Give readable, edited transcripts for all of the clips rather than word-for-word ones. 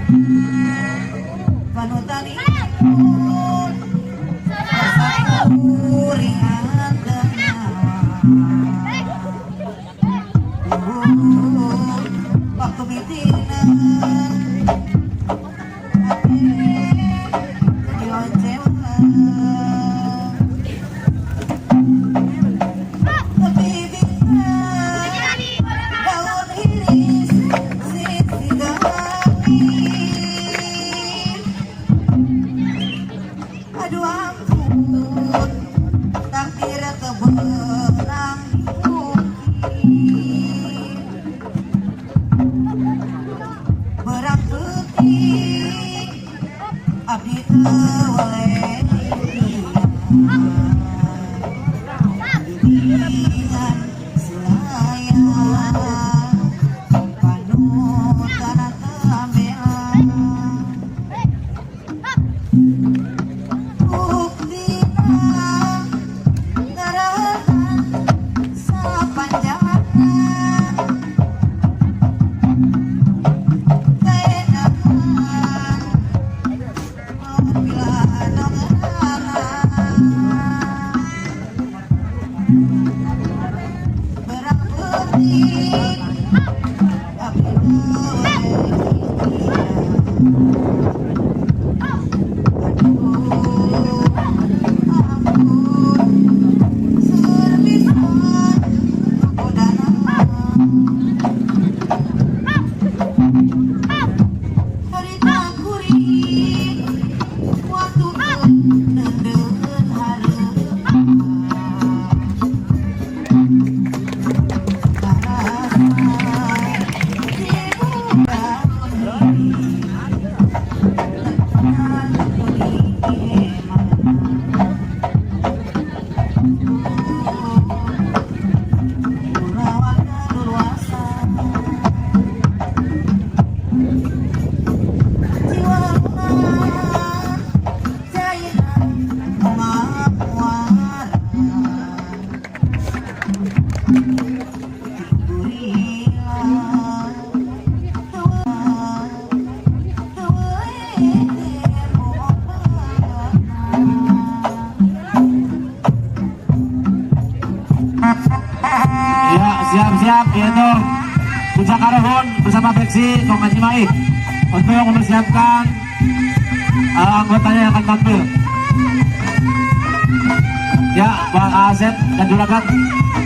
panutan ikut satu ringan waktu mitina aduh ampun takdir kebenang berat putih abdi teweleh bimbingan selayang panutan kambean siap-siap yaitu Puncak Karuhun bersama Beksi Kongman Cimahi untuk mempersiapkan anggotanya yang akan tampil. Ya, Pak Asep dan Juragan,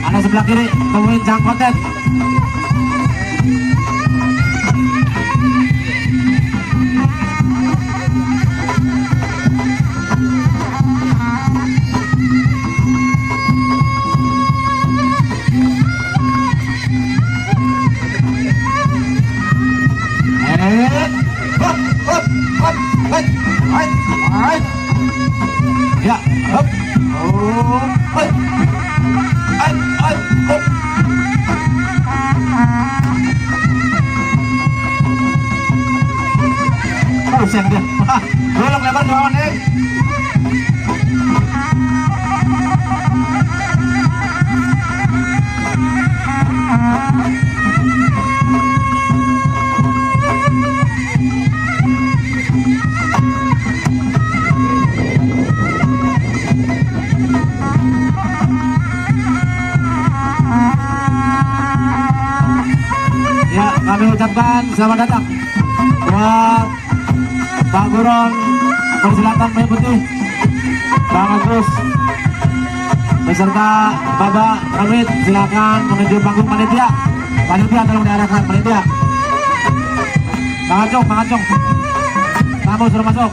Anda sebelah kiri temuin Cang Konten. Ya, hop. Oh, hoi. Hop. Oh, siap dia. Belum lebar kawan nih. Ya, kami ucapkan selamat datang buat Pak Gurun Persilatan Mai Putih, Bang Agus beserta Bapak Ramit, silakan menuju panggung panitia. Panitia tolong diarahkan panitia. Bang Acung, kamu suruh masuk.